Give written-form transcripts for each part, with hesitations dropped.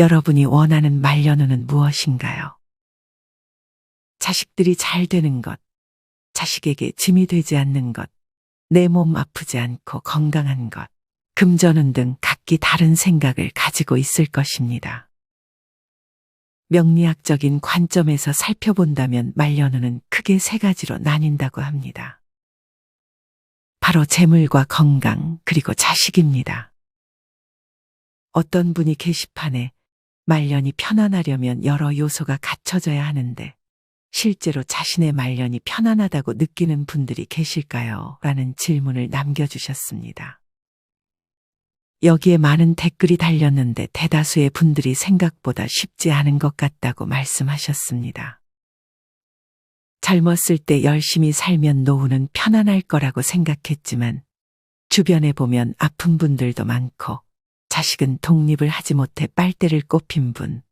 여러분이 원하는 말년후는 무엇인가요? 자식들이 잘 되는 것, 자식에게 짐이 되지 않는 것, 내 몸 아프지 않고 건강한 것, 금전운 등 각기 다른 생각을 가지고 있을 것입니다. 명리학적인 관점에서 살펴본다면 말년후는 크게 세 가지로 나뉜다고 합니다. 바로 재물과 건강, 그리고 자식입니다. 어떤 분이 게시판에 말년이 편안하려면 여러 요소가 갖춰져야 하는데 실제로 자신의 말년이 편안하다고 느끼는 분들이 계실까요? 라는 질문을 남겨주셨습니다. 여기에 많은 댓글이 달렸는데 대다수의 분들이 생각보다 쉽지 않은 것 같다고 말씀하셨습니다. 젊었을 때 열심히 살면 노후는 편안할 거라고 생각했지만 주변에 보면 아픈 분들도 많고 자식은 독립을 하지 못해 빨대를 꼽힌 분,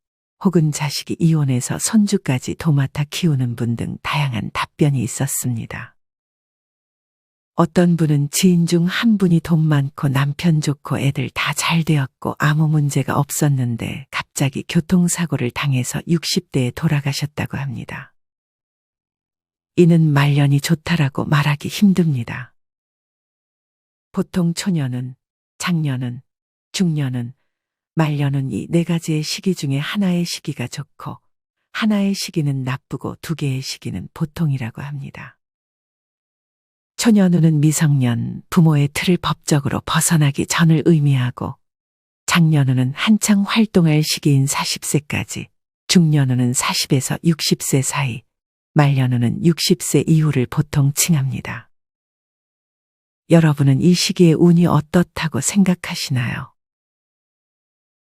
혹은 자식이 이혼해서 손주까지 도맡아 키우는 분 등 다양한 답변이 있었습니다. 어떤 분은 지인 중 한 분이 돈 많고 남편 좋고 애들 다 잘 되었고 아무 문제가 없었는데 갑자기 교통사고를 당해서 60대에 돌아가셨다고 합니다. 이는 말년이 좋다라고 말하기 힘듭니다. 보통 초년은, 장년은, 중년은, 말년은 이 네 가지의 시기 중에 하나의 시기가 좋고 하나의 시기는 나쁘고 두 개의 시기는 보통이라고 합니다. 초년후는 미성년, 부모의 틀을 법적으로 벗어나기 전을 의미하고 장년후는 한창 활동할 시기인 40세까지, 중년후는 40에서 60세 사이, 말년후는 60세 이후를 보통 칭합니다. 여러분은 이 시기의 운이 어떻다고 생각하시나요?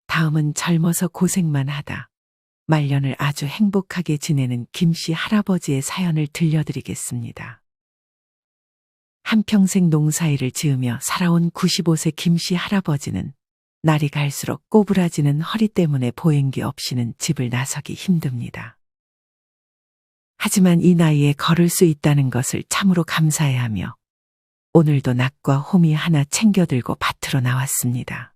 다음은 젊어서 고생만 하다 말년을 아주 행복하게 지내는 김씨 할아버지의 사연을 들려드리겠습니다. 한평생 농사일을 지으며 살아온 95세 김씨 할아버지는 날이 갈수록 꼬부라지는 허리 때문에 보행기 없이는 집을 나서기 힘듭니다. 하지만 이 나이에 걸을 수 있다는 것을 참으로 감사해하며 오늘도 낙과 호미 하나 챙겨들고 밭으로 나왔습니다.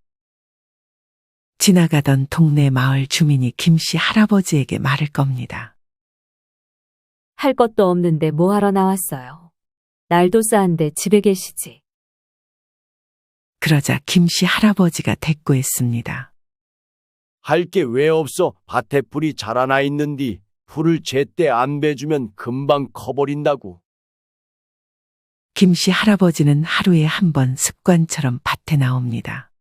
지나가던 동네 마을 주민이 김씨 할아버지에게 말을 겁니다. 할 것도 없는데 뭐 하러 나왔어요? 날도 싸한데 집에 계시지. 그러자 김씨 할아버지가 대꾸했습니다. 할 게 왜 없어? 밭에 풀이 자라나 있는디 풀을 제때 안 베주면 금방 커버린다고. 김씨 할아버지는 하루에 한 번 습관처럼 밭에 나옵니다.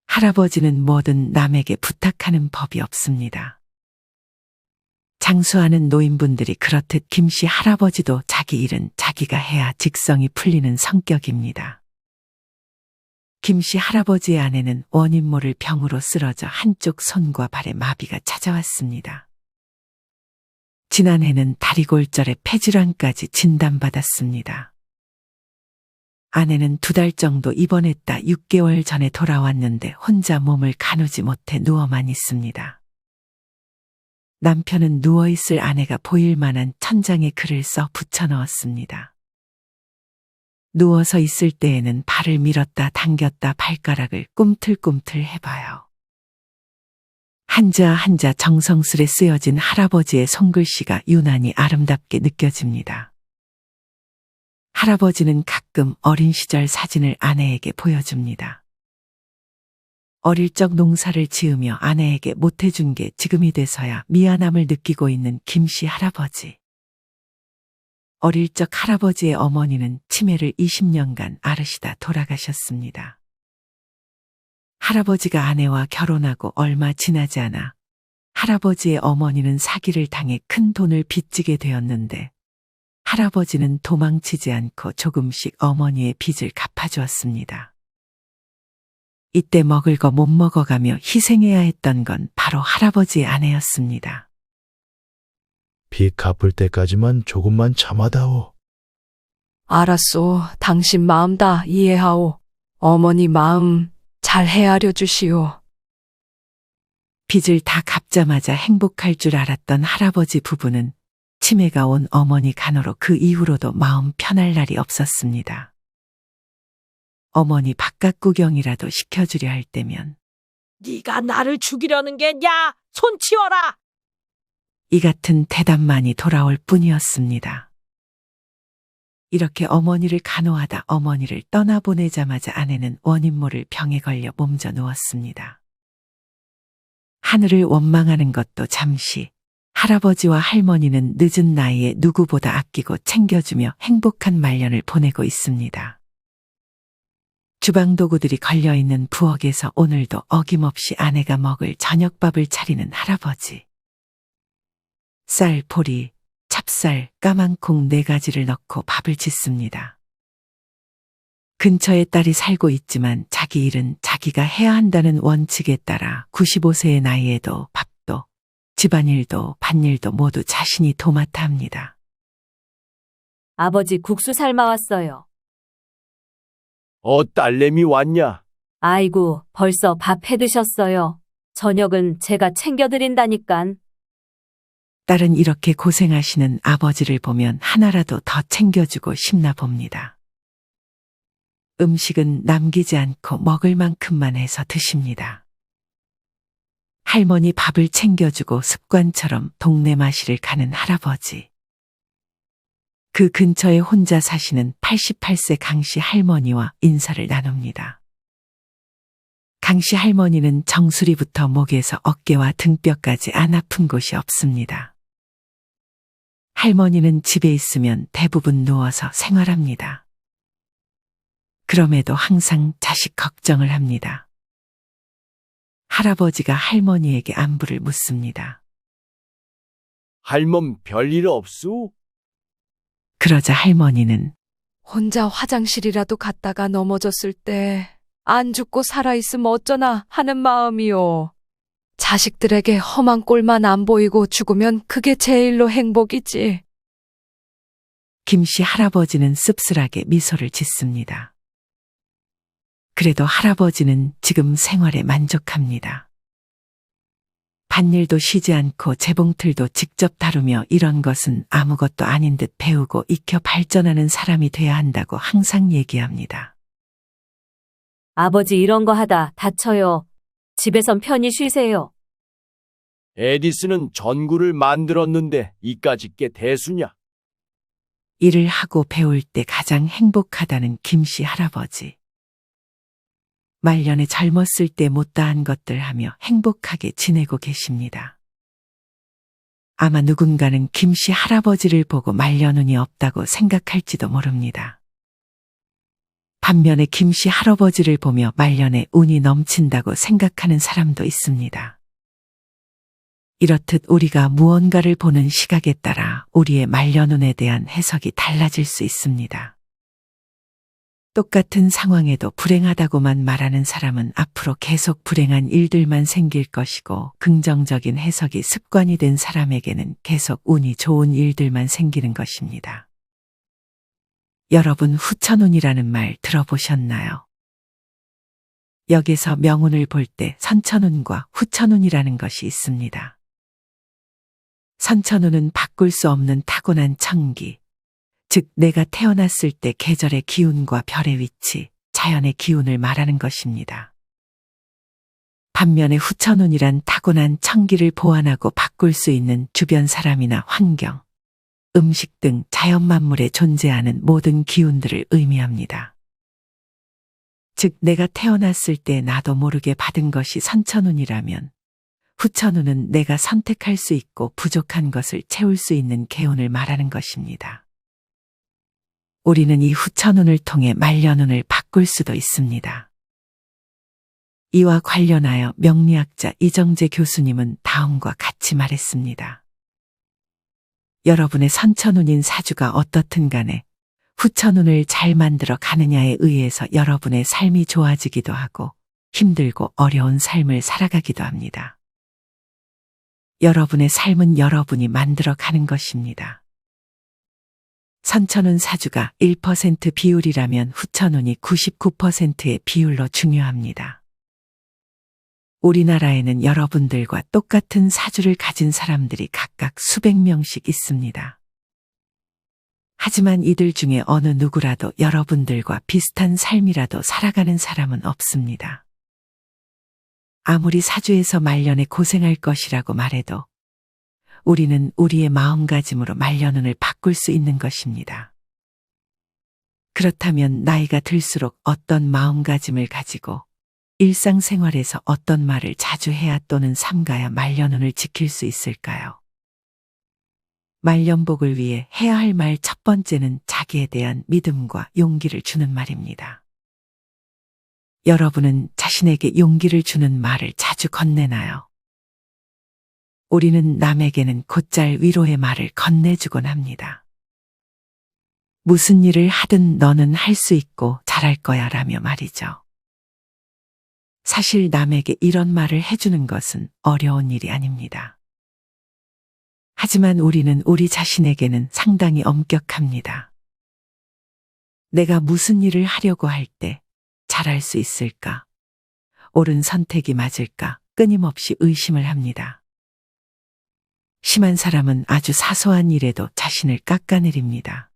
할아버지는 뭐든 남에게 부탁하는 법이 없습니다. 장수하는 노인분들이 그렇듯 김씨 할아버지도 자기 일은 자기가 해야 직성이 풀리는 성격입니다. 김씨 할아버지의 아내는 원인 모를 병으로 쓰러져 한쪽 손과 발에 마비가 찾아왔습니다. 지난해는 다리골절에 폐질환까지 진단받았습니다. 아내는 2달 정도 입원했다 6개월 전에 돌아왔는데 혼자 몸을 가누지 못해 누워만 있습니다. 남편은 누워있을 아내가 보일 만한 천장에 글을 써 붙여넣었습니다. 누워서 있을 때에는 발을 밀었다 당겼다 발가락을 꿈틀꿈틀 해봐요. 한자 한자 정성스레 쓰여진 할아버지의 손글씨가 유난히 아름답게 느껴집니다. 할아버지는 가끔 어린 시절 사진을 아내에게 보여줍니다. 어릴 적 농사를 지으며 아내에게 못해준 게 지금이 돼서야 미안함을 느끼고 있는 김씨 할아버지. 어릴 적 할아버지의 어머니는 치매를 20년간 앓으시다 돌아가셨습니다. 할아버지가 아내와 결혼하고 얼마 지나지 않아 할아버지의 어머니는 사기를 당해 큰 돈을 빚지게 되었는데 할아버지는 도망치지 않고 조금씩 어머니의 빚을 갚아주었습니다. 이때 먹을 거 못 먹어가며 희생해야 했던 건 바로 할아버지의 아내였습니다. 빚 갚을 때까지만 조금만 참아다오. 알았소. 당신 마음 다 이해하오. 어머니 마음 잘 헤아려 주시오. 빚을 다 갚자마자 행복할 줄 알았던 할아버지 부부는 치매가 온 어머니 간호로 그 이후로도 마음 편할 날이 없었습니다. 어머니 바깥 구경이라도 시켜주려 할 때면 네가 나를 죽이려는 게냐? 손 치워라! 이 같은 대답만이 돌아올 뿐이었습니다. 이렇게 어머니를 간호하다 어머니를 떠나보내자마자 아내는 원인 모를 병에 걸려 몸져 누웠습니다. 하늘을 원망하는 것도 잠시, 할아버지와 할머니는 늦은 나이에 누구보다 아끼고 챙겨주며 행복한 말년을 보내고 있습니다. 주방 도구들이 걸려있는 부엌에서 오늘도 어김없이 아내가 먹을 저녁밥을 차리는 할아버지. 쌀, 보리, 찹쌀, 까만콩 4가지를 넣고 밥을 짓습니다. 근처에 딸이 살고 있지만 자기 일은 자기가 해야 한다는 원칙에 따라 95세의 나이에도 밥도, 집안일도, 밭일도 모두 자신이 도맡아 합니다. 아버지 국수 삶아왔어요. 딸내미 왔냐? 아이고, 벌써 밥 해드셨어요. 저녁은 제가 챙겨드린다니깐. 딸은 이렇게 고생하시는 아버지를 보면 하나라도 더 챙겨주고 싶나 봅니다. 음식은 남기지 않고 먹을 만큼만 해서 드십니다. 할머니 밥을 챙겨주고 습관처럼 동네 마실을 가는 할아버지. 그 근처에 혼자 사시는 88세 강씨 할머니와 인사를 나눕니다. 강씨 할머니는 정수리부터 목에서 어깨와 등뼈까지 안 아픈 곳이 없습니다. 할머니는 집에 있으면 대부분 누워서 생활합니다. 그럼에도 항상 자식 걱정을 합니다. 할아버지가 할머니에게 안부를 묻습니다. 할멈 별일 없수? 그러자 할머니는 혼자 화장실이라도 갔다가 넘어졌을 때 안 죽고 살아있으면 어쩌나 하는 마음이요. 자식들에게 험한 꼴만 안 보이고 죽으면 그게 제일로 행복이지. 김씨 할아버지는 씁쓸하게 미소를 짓습니다. 그래도 할아버지는 지금 생활에 만족합니다. 밭일도 쉬지 않고 재봉틀도 직접 다루며 이런 것은 아무것도 아닌 듯 배우고 익혀 발전하는 사람이 돼야 한다고 항상 얘기합니다. 아버지 이런 거 하다 다쳐요. 집에선 편히 쉬세요. 에디슨은 전구를 만들었는데 이까짓 게 대수냐? 일을 하고 배울 때 가장 행복하다는 김씨 할아버지. 말년에 젊었을 때 못다한 것들 하며 행복하게 지내고 계십니다. 아마 누군가는 김씨 할아버지를 보고 말년 운이 없다고 생각할지도 모릅니다. 반면에 김씨 할아버지를 보며 말년에 운이 넘친다고 생각하는 사람도 있습니다. 이렇듯 우리가 무언가를 보는 시각에 따라 우리의 말년운에 대한 해석이 달라질 수 있습니다. 똑같은 상황에도 불행하다고만 말하는 사람은 앞으로 계속 불행한 일들만 생길 것이고 긍정적인 해석이 습관이 된 사람에게는 계속 운이 좋은 일들만 생기는 것입니다. 여러분 후천운이라는 말 들어보셨나요? 여기서 명운을 볼 때 선천운과 후천운이라는 것이 있습니다. 선천운은 바꿀 수 없는 타고난 천기, 즉 내가 태어났을 때 계절의 기운과 별의 위치, 자연의 기운을 말하는 것입니다. 반면에 후천운이란 타고난 천기를 보완하고 바꿀 수 있는 주변 사람이나 환경, 음식 등 자연 만물에 존재하는 모든 기운들을 의미합니다. 즉 내가 태어났을 때 나도 모르게 받은 것이 선천운이라면 후천운은 내가 선택할 수 있고 부족한 것을 채울 수 있는 개운을 말하는 것입니다. 우리는 이 후천운을 통해 말년운을 바꿀 수도 있습니다. 이와 관련하여 명리학자 이정재 교수님은 다음과 같이 말했습니다. 여러분의 선천운인 사주가 어떻든 간에 후천운을 잘 만들어 가느냐에 의해서 여러분의 삶이 좋아지기도 하고 힘들고 어려운 삶을 살아가기도 합니다. 여러분의 삶은 여러분이 만들어 가는 것입니다. 선천운 사주가 1% 비율이라면 후천운이 99%의 비율로 중요합니다. 우리나라에는 여러분들과 똑같은 사주를 가진 사람들이 각각 수백 명씩 있습니다. 하지만 이들 중에 어느 누구라도 여러분들과 비슷한 삶이라도 살아가는 사람은 없습니다. 아무리 사주에서 말년에 고생할 것이라고 말해도 우리는 우리의 마음가짐으로 말년운을 바꿀 수 있는 것입니다. 그렇다면 나이가 들수록 어떤 마음가짐을 가지고 일상생활에서 어떤 말을 자주 해야 또는 삼가야 말년운을 지킬 수 있을까요? 말년복을 위해 해야 할 말 첫 번째는 자기에 대한 믿음과 용기를 주는 말입니다. 여러분은 자신에게 용기를 주는 말을 자주 건네나요? 우리는 남에게는 곧잘 위로의 말을 건네주곤 합니다. 무슨 일을 하든 너는 할 수 있고 잘할 거야 라며 말이죠. 사실 남에게 이런 말을 해주는 것은 어려운 일이 아닙니다. 하지만 우리는 우리 자신에게는 상당히 엄격합니다. 내가 무슨 일을 하려고 할 때 잘할 수 있을까? 옳은 선택이 맞을까? 끊임없이 의심을 합니다. 심한 사람은 아주 사소한 일에도 자신을 깎아내립니다.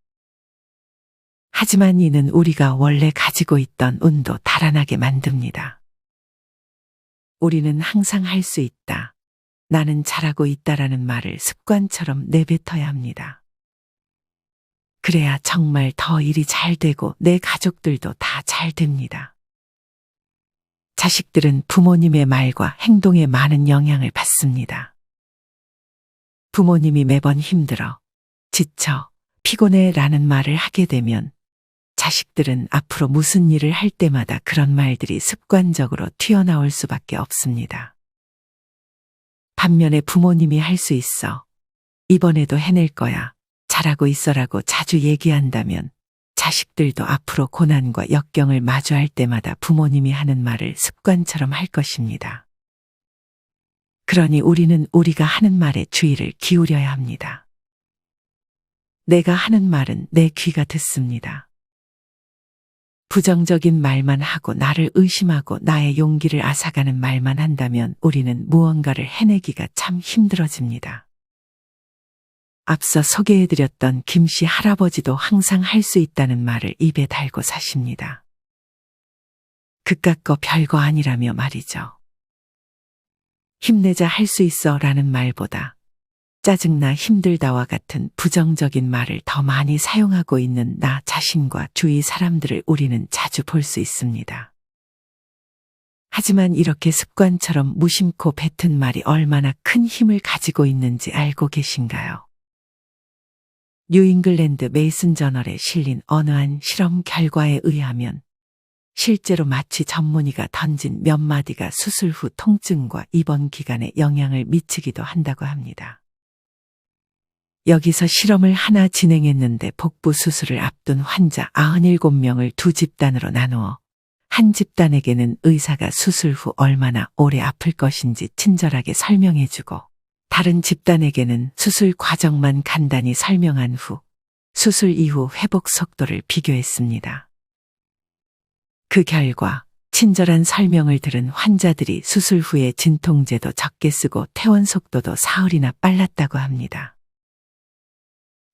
하지만 이는 우리가 원래 가지고 있던 운도 달아나게 만듭니다. 우리는 항상 할 수 있다. 나는 잘하고 있다라는 말을 습관처럼 내뱉어야 합니다. 그래야 정말 더 일이 잘 되고 내 가족들도 다 잘 됩니다. 자식들은 부모님의 말과 행동에 많은 영향을 받습니다. 부모님이 매번 힘들어, 지쳐, 피곤해 라는 말을 하게 되면 자식들은 앞으로 무슨 일을 할 때마다 그런 말들이 습관적으로 튀어나올 수밖에 없습니다. 반면에 부모님이 할 수 있어, 이번에도 해낼 거야, 잘하고 있어라고 자주 얘기한다면 자식들도 앞으로 고난과 역경을 마주할 때마다 부모님이 하는 말을 습관처럼 할 것입니다. 그러니 우리는 우리가 하는 말에 주의를 기울여야 합니다. 내가 하는 말은 내 귀가 듣습니다. 부정적인 말만 하고 나를 의심하고 나의 용기를 앗아가는 말만 한다면 우리는 무언가를 해내기가 참 힘들어집니다. 앞서 소개해드렸던 김씨 할아버지도 항상 할 수 있다는 말을 입에 달고 사십니다. 그깟 거 별거 아니라며 말이죠. 힘내자 할 수 있어 라는 말보다 짜증나 힘들다와 같은 부정적인 말을 더 많이 사용하고 있는 나 자신과 주위 사람들을 우리는 자주 볼 수 있습니다. 하지만 이렇게 습관처럼 무심코 뱉은 말이 얼마나 큰 힘을 가지고 있는지 알고 계신가요? 뉴잉글랜드 메이슨 저널에 실린 어느 한 실험 결과에 의하면 실제로 마취 전문의가 던진 몇 마디가 수술 후 통증과 입원 기간에 영향을 미치기도 한다고 합니다. 여기서 실험을 하나 진행했는데 복부 수술을 앞둔 환자 97명을 두 집단으로 나누어 한 집단에게는 의사가 수술 후 얼마나 오래 아플 것인지 친절하게 설명해주고 다른 집단에게는 수술 과정만 간단히 설명한 후 수술 이후 회복 속도를 비교했습니다. 그 결과 친절한 설명을 들은 환자들이 수술 후에 진통제도 적게 쓰고 퇴원 속도도 사흘이나 빨랐다고 합니다.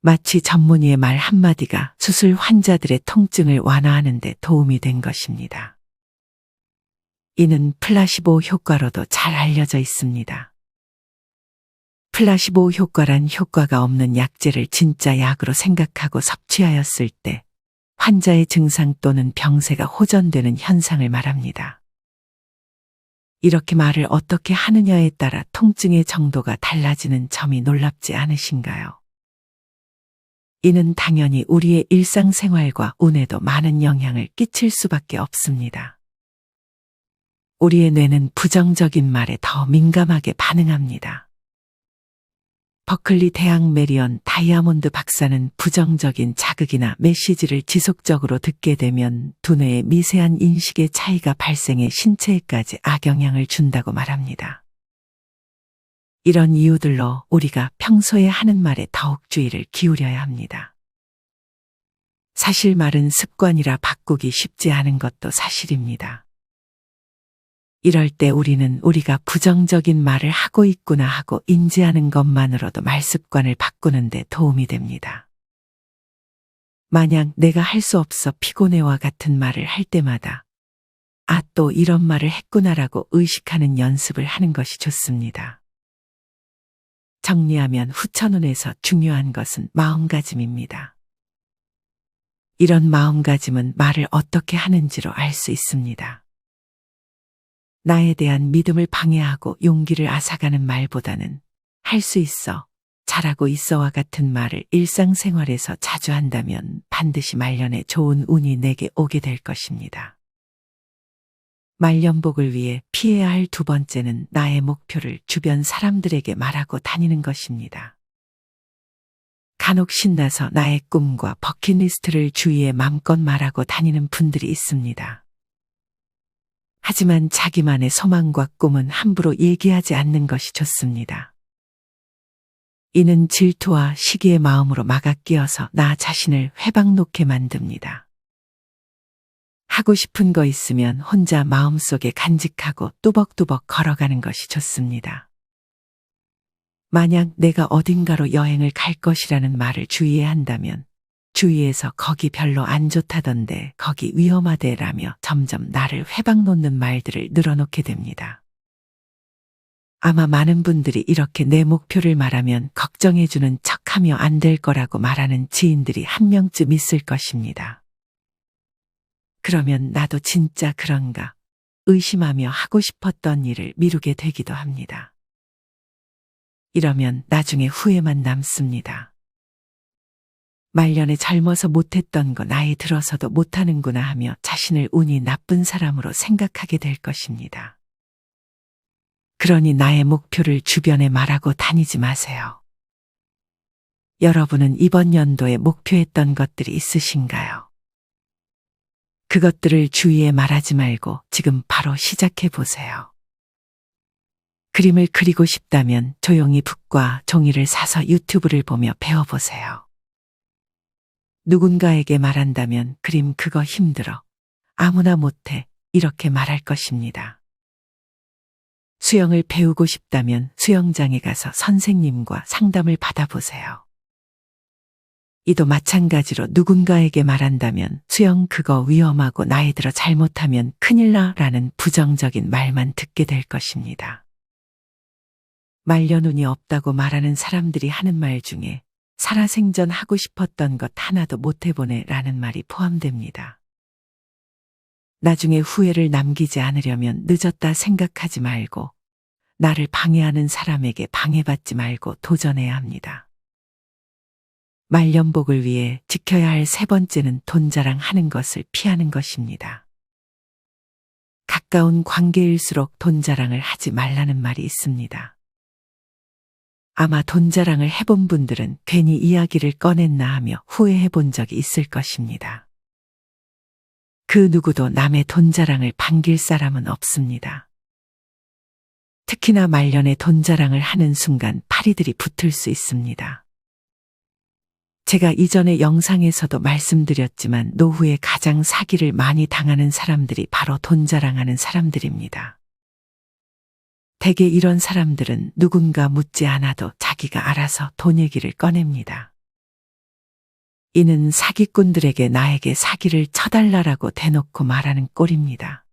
마취 전문의의 말 한마디가 수술 환자들의 통증을 완화하는 데 도움이 된 것입니다. 이는 플라시보 효과로도 잘 알려져 있습니다. 플라시보 효과란 효과가 없는 약재를 진짜 약으로 생각하고 섭취하였을 때 환자의 증상 또는 병세가 호전되는 현상을 말합니다. 이렇게 말을 어떻게 하느냐에 따라 통증의 정도가 달라지는 점이 놀랍지 않으신가요? 이는 당연히 우리의 일상생활과 운에도 많은 영향을 끼칠 수밖에 없습니다. 우리의 뇌는 부정적인 말에 더 민감하게 반응합니다. 버클리 대학 메리언 다이아몬드 박사는 부정적인 자극이나 메시지를 지속적으로 듣게 되면 두뇌의 미세한 인식의 차이가 발생해 신체에까지 악영향을 준다고 말합니다. 이런 이유들로 우리가 평소에 하는 말에 더욱 주의를 기울여야 합니다. 사실 말은 습관이라 바꾸기 쉽지 않은 것도 사실입니다. 이럴 때 우리는 우리가 부정적인 말을 하고 있구나 하고 인지하는 것만으로도 말 습관을 바꾸는 데 도움이 됩니다. 만약 내가 할 수 없어 피곤해와 같은 말을 할 때마다 아, 또 이런 말을 했구나라고 의식하는 연습을 하는 것이 좋습니다. 정리하면 후천운에서 중요한 것은 마음가짐입니다. 이런 마음가짐은 말을 어떻게 하는지로 알 수 있습니다. 나에 대한 믿음을 방해하고 용기를 앗아가는 말보다는 할 수 있어, 잘하고 있어와 같은 말을 일상생활에서 자주 한다면 반드시 말년에 좋은 운이 내게 오게 될 것입니다. 말년복을 위해 피해야 할 두 번째는 나의 목표를 주변 사람들에게 말하고 다니는 것입니다. 간혹 신나서 나의 꿈과 버킷리스트를 주위에 맘껏 말하고 다니는 분들이 있습니다. 하지만 자기만의 소망과 꿈은 함부로 얘기하지 않는 것이 좋습니다. 이는 질투와 시기의 마음으로 막아 끼어서 나 자신을 회방 놓게 만듭니다. 하고 싶은 거 있으면 혼자 마음속에 간직하고 뚜벅뚜벅 걸어가는 것이 좋습니다. 만약 내가 어딘가로 여행을 갈 것이라는 말을 주위에 한다면 주위에서 거기 별로 안 좋다던데 거기 위험하대라며 점점 나를 회방 놓는 말들을 늘어놓게 됩니다. 아마 많은 분들이 이렇게 내 목표를 말하면 걱정해주는 척하며 안 될 거라고 말하는 지인들이 한 명쯤 있을 것입니다. 그러면 나도 진짜 그런가 의심하며 하고 싶었던 일을 미루게 되기도 합니다. 이러면 나중에 후회만 남습니다. 말년에 젊어서 못했던 거 나이 들어서도 못하는구나 하며 자신을 운이 나쁜 사람으로 생각하게 될 것입니다. 그러니 나의 목표를 주변에 말하고 다니지 마세요. 여러분은 이번 연도에 목표했던 것들이 있으신가요? 그것들을 주위에 말하지 말고 지금 바로 시작해 보세요. 그림을 그리고 싶다면 조용히 붓과 종이를 사서 유튜브를 보며 배워보세요. 누군가에게 말한다면 그림 그거 힘들어. 아무나 못해. 이렇게 말할 것입니다. 수영을 배우고 싶다면 수영장에 가서 선생님과 상담을 받아보세요. 이도 마찬가지로 누군가에게 말한다면 수영 그거 위험하고 나이 들어 잘못하면 큰일 나 라는 부정적인 말만 듣게 될 것입니다. 말년운이 없다고 말하는 사람들이 하는 말 중에 살아생전 하고 싶었던 것 하나도 못 해보네 라는 말이 포함됩니다. 나중에 후회를 남기지 않으려면 늦었다 생각하지 말고 나를 방해하는 사람에게 방해받지 말고 도전해야 합니다. 말년복을 위해 지켜야 할 세 번째는 돈 자랑하는 것을 피하는 것입니다. 가까운 관계일수록 돈 자랑을 하지 말라는 말이 있습니다. 아마 돈 자랑을 해본 분들은 괜히 이야기를 꺼냈나 하며 후회해 본 적이 있을 것입니다. 그 누구도 남의 돈 자랑을 반길 사람은 없습니다. 특히나 말년에 돈 자랑을 하는 순간 파리들이 붙을 수 있습니다. 제가 이전의 영상에서도 말씀드렸지만 노후에 가장 사기를 많이 당하는 사람들이 바로 돈 자랑하는 사람들입니다. 대개 이런 사람들은 누군가 묻지 않아도 자기가 알아서 돈 얘기를 꺼냅니다. 이는 사기꾼들에게 나에게 사기를 쳐달라라고 대놓고 말하는 꼴입니다.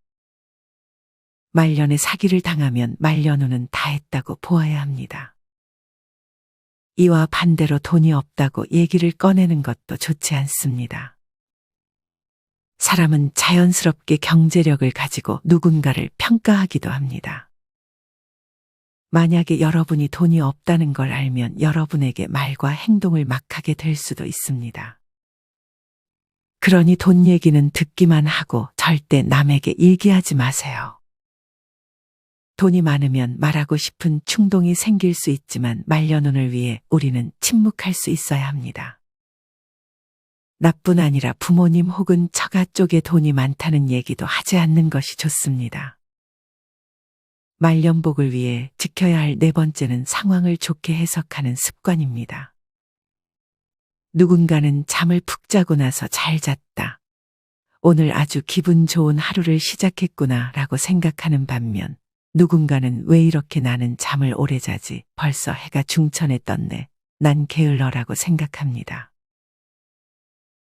말년에 사기를 당하면 말년운은 다 했다고 보아야 합니다. 이와 반대로 돈이 없다고 얘기를 꺼내는 것도 좋지 않습니다. 사람은 자연스럽게 경제력을 가지고 누군가를 평가하기도 합니다. 만약에 여러분이 돈이 없다는 걸 알면 여러분에게 말과 행동을 막 하게 될 수도 있습니다. 그러니 돈 얘기는 듣기만 하고 절대 남에게 얘기하지 마세요. 돈이 많으면 말하고 싶은 충동이 생길 수 있지만 말년운을 위해 우리는 침묵할 수 있어야 합니다. 나뿐 아니라 부모님 혹은 처가 쪽에 돈이 많다는 얘기도 하지 않는 것이 좋습니다. 말년복을 위해 지켜야 할 네 번째는 상황을 좋게 해석하는 습관입니다. 누군가는 잠을 푹 자고 나서 잘 잤다. 오늘 아주 기분 좋은 하루를 시작했구나 라고 생각하는 반면 누군가는 왜 이렇게 나는 잠을 오래 자지 벌써 해가 중천에 떴네. 난 게을러라고 생각합니다.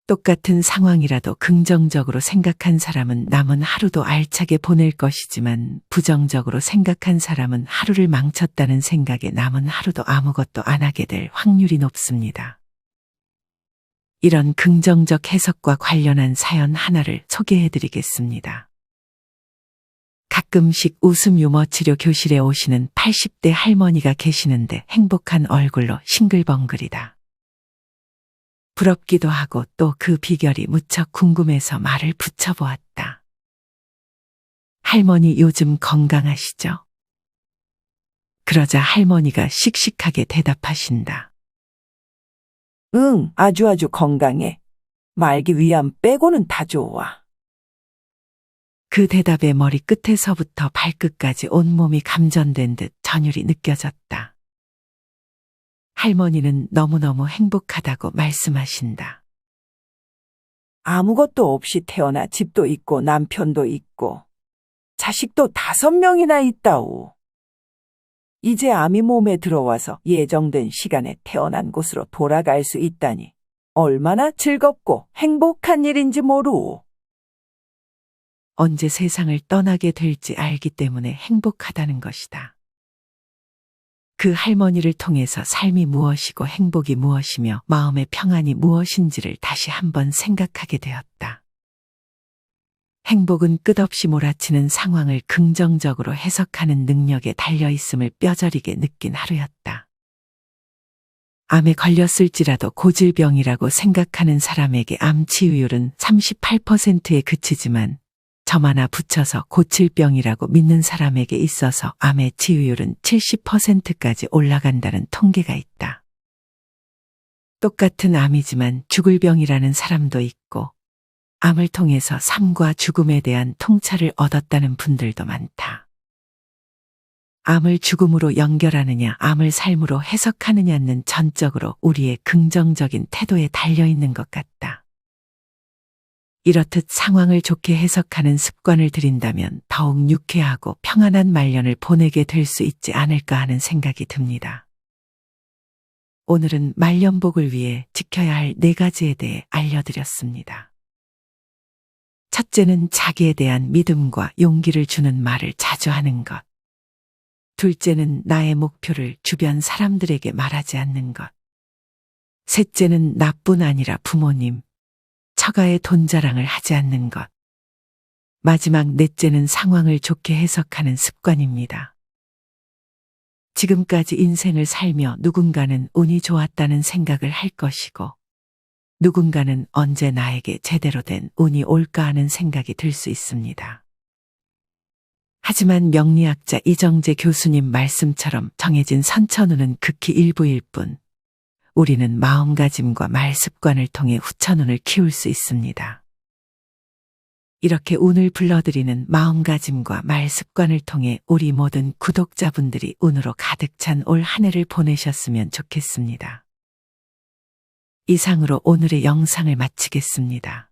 똑같은 상황이라도 긍정적으로 생각한 사람은 남은 하루도 알차게 보낼 것이지만 부정적으로 생각한 사람은 하루를 망쳤다는 생각에 남은 하루도 아무것도 안 하게 될 확률이 높습니다. 이런 긍정적 해석과 관련한 사연 하나를 소개해 드리겠습니다. 가끔씩 웃음 유머 치료 교실에 오시는 80대 할머니가 계시는데 행복한 얼굴로 싱글벙글이다. 부럽기도 하고 또 그 비결이 무척 궁금해서 말을 붙여보았다. 할머니 요즘 건강하시죠? 그러자 할머니가 씩씩하게 대답하신다. 응, 아주 건강해. 말기 위암 빼고는 다 좋아. 그 대답에 머리 끝에서부터 발끝까지 온몸이 감전된 듯 전율이 느껴졌다. 할머니는 너무너무 행복하다고 말씀하신다. 아무것도 없이 태어나 집도 있고 남편도 있고 자식도 5명이나 있다오. 이제 암이 몸에 들어와서 예정된 시간에 태어난 곳으로 돌아갈 수 있다니 얼마나 즐겁고 행복한 일인지 모르오. 언제 세상을 떠나게 될지 알기 때문에 행복하다는 것이다. 그 할머니를 통해서 삶이 무엇이고 행복이 무엇이며 마음의 평안이 무엇인지를 다시 한번 생각하게 되었다. 행복은 끝없이 몰아치는 상황을 긍정적으로 해석하는 능력에 달려있음을 뼈저리게 느낀 하루였다. 암에 걸렸을지라도 고질병이라고 생각하는 사람에게 암 치유율은 38%에 그치지만 점 하나 붙여서 고칠병이라고 믿는 사람에게 있어서 암의 치유율은 70%까지 올라간다는 통계가 있다. 똑같은 암이지만 죽을 병이라는 사람도 있고 암을 통해서 삶과 죽음에 대한 통찰을 얻었다는 분들도 많다. 암을 죽음으로 연결하느냐, 암을 삶으로 해석하느냐는 전적으로 우리의 긍정적인 태도에 달려있는 것 같다. 이렇듯 상황을 좋게 해석하는 습관을 들인다면 더욱 유쾌하고 평안한 말년을 보내게 될 수 있지 않을까 하는 생각이 듭니다. 오늘은 말년복을 위해 지켜야 할 4가지에 대해 알려드렸습니다. 첫째는 자기에 대한 믿음과 용기를 주는 말을 자주 하는 것. 둘째는 나의 목표를 주변 사람들에게 말하지 않는 것. 셋째는 나뿐 아니라 부모님, 처가의 돈 자랑을 하지 않는 것. 마지막 넷째는 상황을 좋게 해석하는 습관입니다. 지금까지 인생을 살며 누군가는 운이 좋았다는 생각을 할 것이고 누군가는 언제 나에게 제대로 된 운이 올까 하는 생각이 들 수 있습니다. 하지만 명리학자 이정재 교수님 말씀처럼 정해진 선천운은 극히 일부일 뿐 우리는 마음가짐과 말 습관을 통해 후천운을 키울 수 있습니다. 이렇게 운을 불러들이는 마음가짐과 말 습관을 통해 우리 모든 구독자분들이 운으로 가득 찬 올 한 해를 보내셨으면 좋겠습니다. 이상으로 오늘의 영상을 마치겠습니다.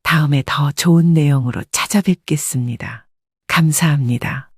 다음에 더 좋은 내용으로 찾아뵙겠습니다. 감사합니다.